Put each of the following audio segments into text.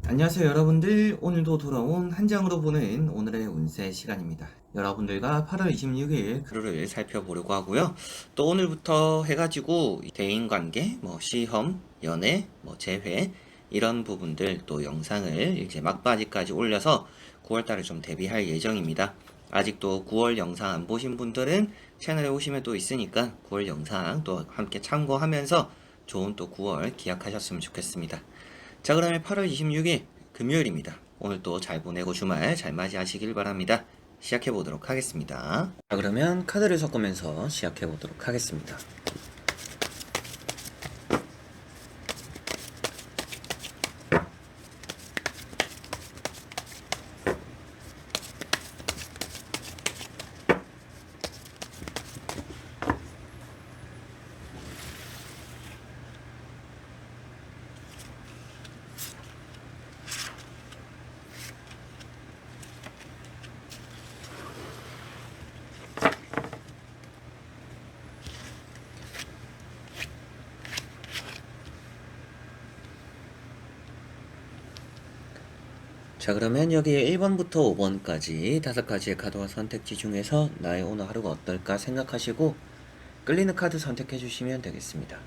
안녕하세요 여러분들. 오늘도 돌아온 한 장으로 보는 오늘의 운세 시간입니다. 여러분들과 8월 26일 하루를 살펴보려고 하고요. 또 오늘부터 해가지고 대인관계, 시험, 연애, 재회 이런 부분들 또 영상을 이제 막바지까지 올려서 9월달에 좀 데뷔할 예정입니다. 아직도 9월 영상 안 보신 분들은 채널에 오시면 또 있으니까 9월 영상 또 함께 참고하면서 좋은 또 9월 기약하셨으면 좋겠습니다. 자, 그러면 8월 26일 금요일입니다. 오늘 또 잘 보내고 주말 잘 맞이하시길 바랍니다. 시작해 보도록 하겠습니다. 자, 그러면 카드를 섞으면서 시작해 보도록 하겠습니다. 자, 그러면 여기에 1번부터 5번까지 5가지의 카드와 선택지 중에서 나의 오늘 하루가 어떨까 생각하시고 끌리는 카드 선택해 주시면 되겠습니다.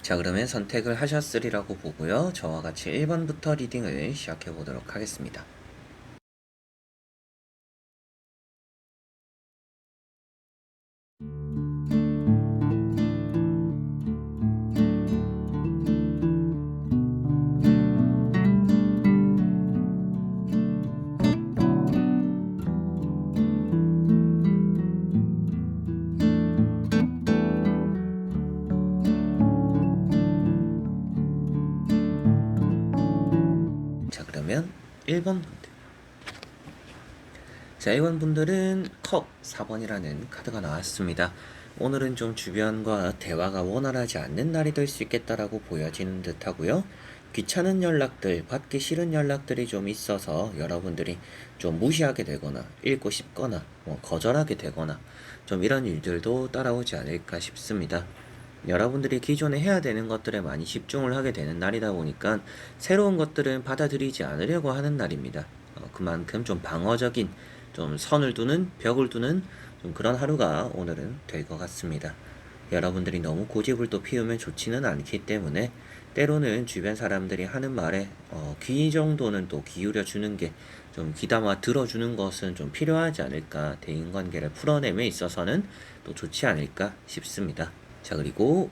자, 그러면 선택을 하셨으리라고 보고요. 저와 같이 1번부터 리딩을 시작해 보도록 하겠습니다. 자, 그러면 1번 분들. 자, 1번 분들은 컵 4번이라는 카드가 나왔습니다. 오늘은 좀 주변과 대화가 원활하지 않는 날이 될 수 있겠다라고 보여지는 듯 하고요. 귀찮은 연락들, 받기 싫은 연락들이 좀 있어서 여러분들이 좀 무시하게 되거나 읽고 싶거나 거절하게 되거나 좀 이런 일들도 따라오지 않을까 싶습니다. 여러분들이 기존에 해야 되는 것들에 많이 집중을 하게 되는 날이다 보니까 새로운 것들은 받아들이지 않으려고 하는 날입니다. 그만큼 좀 방어적인, 좀 선을 두는, 벽을 두는 좀 그런 하루가 오늘은 될 것 같습니다. 여러분들이 너무 고집을 또 피우면 좋지는 않기 때문에 때로는 주변 사람들이 하는 말에 귀 정도는 또 기울여 주는 게 좀 귀담아 들어주는 것은 좀 필요하지 않을까, 대인관계를 풀어냄에 있어서는 또 좋지 않을까 싶습니다. 자, 그리고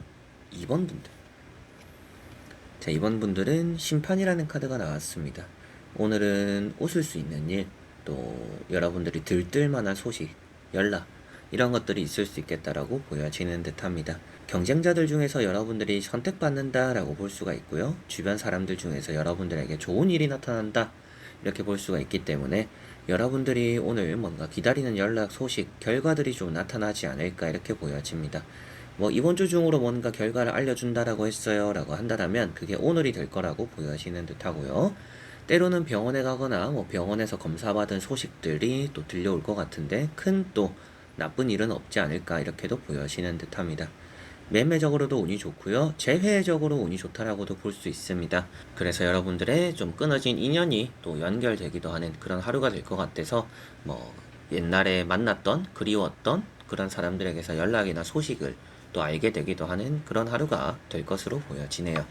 2번 분들. 자, 2번 분들은 심판이라는 카드가 나왔습니다. 오늘은 웃을 수 있는 일, 또 여러분들이 들뜰만한 소식, 연락, 이런 것들이 있을 수 있겠다라고 보여지는 듯 합니다. 경쟁자들 중에서 여러분들이 선택받는다라고 볼 수가 있고요. 주변 사람들 중에서 여러분들에게 좋은 일이 나타난다, 이렇게 볼 수가 있기 때문에 여러분들이 오늘 뭔가 기다리는 연락, 소식, 결과들이 좀 나타나지 않을까 이렇게 보여집니다. 이번 주 중으로 뭔가 결과를 알려준다라고 했어요 라고 한다면 그게 오늘이 될 거라고 보여지는 듯 하고요. 때로는 병원에 가거나 병원에서 검사받은 소식들이 또 들려올 것 같은데 큰 또 나쁜 일은 없지 않을까 이렇게도 보여지는 듯 합니다. 매매적으로도 운이 좋고요. 재회적으로 운이 좋다라고도 볼 수 있습니다. 그래서 여러분들의 좀 끊어진 인연이 또 연결되기도 하는 그런 하루가 될 것 같아서 옛날에 만났던 그리웠던 그런 사람들에게서 연락이나 소식을 또 알게 되기도 하는 그런 하루가 될 것으로 보여지네요.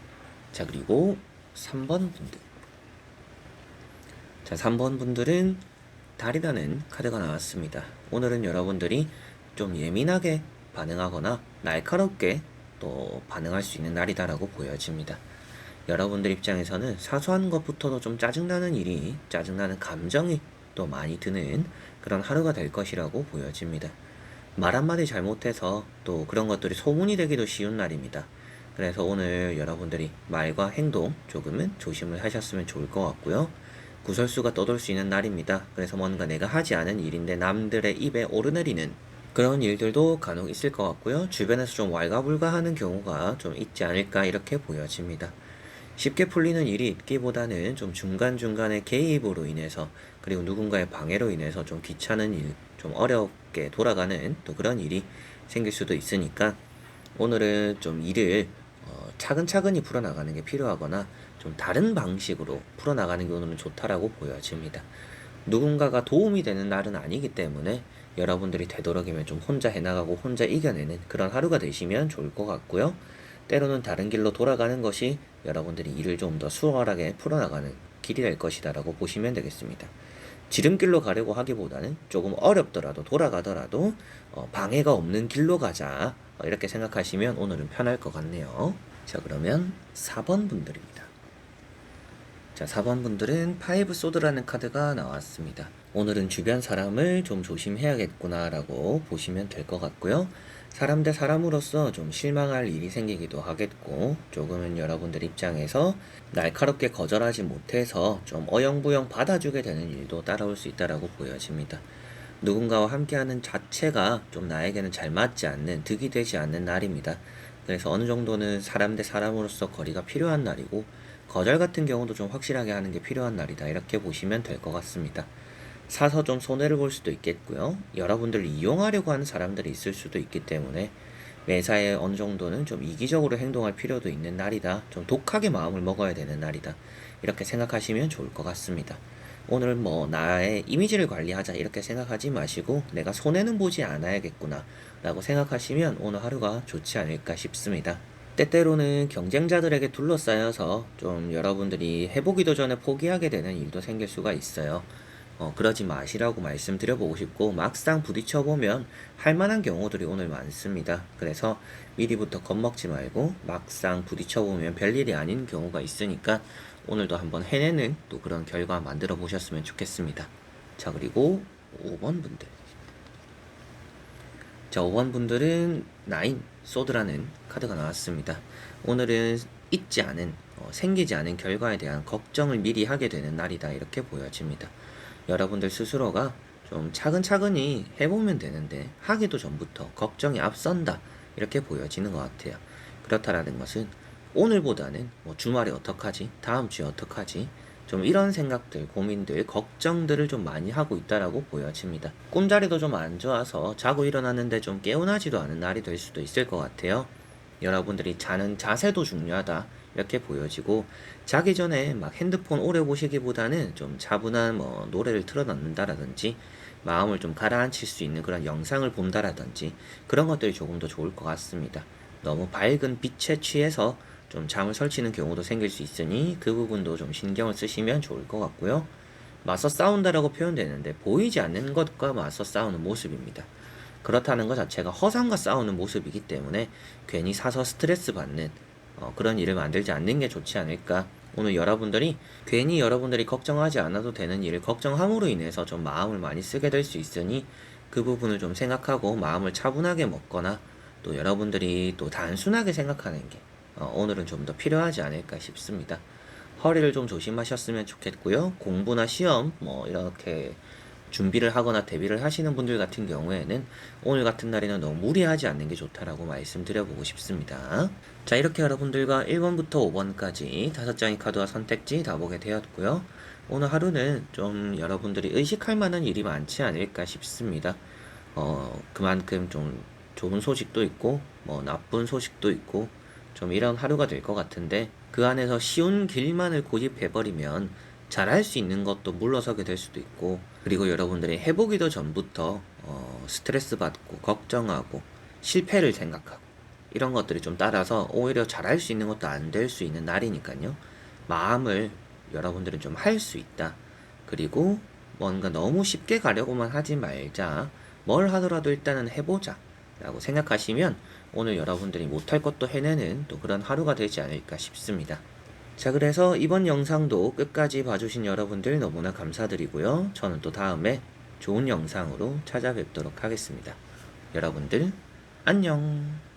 자, 그리고 3번 분들. 자, 3번 분들은 달이라는 카드가 나왔습니다. 오늘은 여러분들이 좀 예민하게 반응하거나 날카롭게 또 반응할 수 있는 날이다라고 보여집니다. 여러분들 입장에서는 사소한 것부터도 좀 짜증나는 일이, 짜증나는 감정이 또 많이 드는 그런 하루가 될 것이라고 보여집니다. 말 한마디 잘못해서 또 그런 것들이 소문이 되기도 쉬운 날입니다. 그래서 오늘 여러분들이 말과 행동 조금은 조심을 하셨으면 좋을 것 같고요. 구설수가 떠돌 수 있는 날입니다. 그래서 뭔가 내가 하지 않은 일인데 남들의 입에 오르내리는 그런 일들도 간혹 있을 것 같고요. 주변에서 좀 왈가불가하는 경우가 좀 있지 않을까 이렇게 보여집니다. 쉽게 풀리는 일이 있기보다는 좀 중간중간에 개입으로 인해서 그리고 누군가의 방해로 인해서 좀 귀찮은 일, 좀 어렵게 돌아가는 또 그런 일이 생길 수도 있으니까 오늘은 좀 일을 차근차근히 풀어나가는 게 필요하거나 좀 다른 방식으로 풀어나가는 게 오늘은 좋다라고 보여집니다. 누군가가 도움이 되는 날은 아니기 때문에 여러분들이 되도록이면 좀 혼자 해나가고 혼자 이겨내는 그런 하루가 되시면 좋을 것 같고요. 때로는 다른 길로 돌아가는 것이 여러분들이 일을 좀 더 수월하게 풀어나가는 길이 될 것이다라고 보시면 되겠습니다. 지름길로 가려고 하기보다는 조금 어렵더라도 돌아가더라도 방해가 없는 길로 가자, 이렇게 생각하시면 오늘은 편할 것 같네요. 자, 그러면 4번 분들입니다. 자, 4번 분들은 파이브 소드라는 카드가 나왔습니다. 오늘은 주변 사람을 좀 조심해야겠구나 라고 보시면 될 것 같고요. 사람 대 사람으로서 좀 실망할 일이 생기기도 하겠고, 조금은 여러분들 입장에서 날카롭게 거절하지 못해서 좀 어영부영 받아주게 되는 일도 따라올 수 있다라고 보여집니다. 누군가와 함께하는 자체가 좀 나에게는 잘 맞지 않는, 득이 되지 않는 날입니다. 그래서 어느 정도는 사람 대 사람으로서 거리가 필요한 날이고, 거절 같은 경우도 좀 확실하게 하는 게 필요한 날이다, 이렇게 보시면 될 것 같습니다. 사서 좀 손해를 볼 수도 있겠고요. 여러분들을 이용하려고 하는 사람들이 있을 수도 있기 때문에 매사에 어느 정도는 좀 이기적으로 행동할 필요도 있는 날이다. 좀 독하게 마음을 먹어야 되는 날이다. 이렇게 생각하시면 좋을 것 같습니다. 오늘 나의 이미지를 관리하자 이렇게 생각하지 마시고 내가 손해는 보지 않아야겠구나 라고 생각하시면 오늘 하루가 좋지 않을까 싶습니다. 때때로는 경쟁자들에게 둘러싸여서 좀 여러분들이 해보기도 전에 포기하게 되는 일도 생길 수가 있어요. 그러지 마시라고 말씀드려보고 싶고, 막상 부딪혀보면 할만한 경우들이 오늘 많습니다. 그래서 미리부터 겁먹지 말고 막상 부딪혀보면 별일이 아닌 경우가 있으니까 오늘도 한번 해내는 또 그런 결과 만들어 보셨으면 좋겠습니다. 자, 그리고 5번 분들. 자, 5번 분들은 나인 소드라는 카드가 나왔습니다. 오늘은 있지 않은, 생기지 않은 결과에 대한 걱정을 미리 하게 되는 날이다, 이렇게 보여집니다. 여러분들 스스로가 좀 차근차근히 해보면 되는데 하기도 전부터 걱정이 앞선다, 이렇게 보여지는 것 같아요. 그렇다라는 것은 오늘보다는 주말에 어떡하지? 다음 주에 어떡하지? 좀 이런 생각들, 고민들, 걱정들을 좀 많이 하고 있다라고 보여집니다. 꿈자리도 좀 안 좋아서 자고 일어났는데 좀 개운하지도 않은 날이 될 수도 있을 것 같아요. 여러분들이 자는 자세도 중요하다, 이렇게 보여지고, 자기 전에 막 핸드폰 오래 보시기보다는 좀 차분한 노래를 틀어놓는다라든지 마음을 좀 가라앉힐 수 있는 그런 영상을 본다라든지 그런 것들이 조금 더 좋을 것 같습니다. 너무 밝은 빛에 취해서 좀 잠을 설치는 경우도 생길 수 있으니 그 부분도 좀 신경을 쓰시면 좋을 것 같고요. 맞서 싸운다라고 표현되는데 보이지 않는 것과 맞서 싸우는 모습입니다. 그렇다는 것 자체가 허상과 싸우는 모습이기 때문에 괜히 사서 스트레스 받는 그런 일을 만들지 않는 게 좋지 않을까. 오늘 여러분들이 괜히 여러분들이 걱정하지 않아도 되는 일을 걱정함으로 인해서 좀 마음을 많이 쓰게 될 수 있으니 그 부분을 좀 생각하고 마음을 차분하게 먹거나 또 여러분들이 또 단순하게 생각하는 게 오늘은 좀 더 필요하지 않을까 싶습니다. 허리를 좀 조심하셨으면 좋겠고요. 공부나 시험 이렇게 준비를 하거나 대비를 하시는 분들 같은 경우에는 오늘 같은 날에는 너무 무리하지 않는 게 좋다라고 말씀드려보고 싶습니다. 자, 이렇게 여러분들과 1번부터 5번까지 5장의 카드와 선택지 다 보게 되었고요. 오늘 하루는 좀 여러분들이 의식할 만한 일이 많지 않을까 싶습니다. 그만큼 좀 좋은 소식도 있고 나쁜 소식도 있고 좀 이런 하루가 될 것 같은데, 그 안에서 쉬운 길만을 고집해버리면 잘할 수 있는 것도 물러서게 될 수도 있고, 그리고 여러분들이 해보기도 전부터 스트레스 받고 걱정하고 실패를 생각하고 이런 것들이 좀 따라서 오히려 잘할 수 있는 것도 안 될 수 있는 날이니까요. 마음을 여러분들은 좀 할 수 있다. 그리고 뭔가 너무 쉽게 가려고만 하지 말자. 뭘 하더라도 일단은 해보자 라고 생각하시면 오늘 여러분들이 못할 것도 해내는 또 그런 하루가 되지 않을까 싶습니다. 자, 그래서 이번 영상도 끝까지 봐주신 여러분들 너무나 감사드리고요. 저는 또 다음에 좋은 영상으로 찾아뵙도록 하겠습니다. 여러분들 안녕.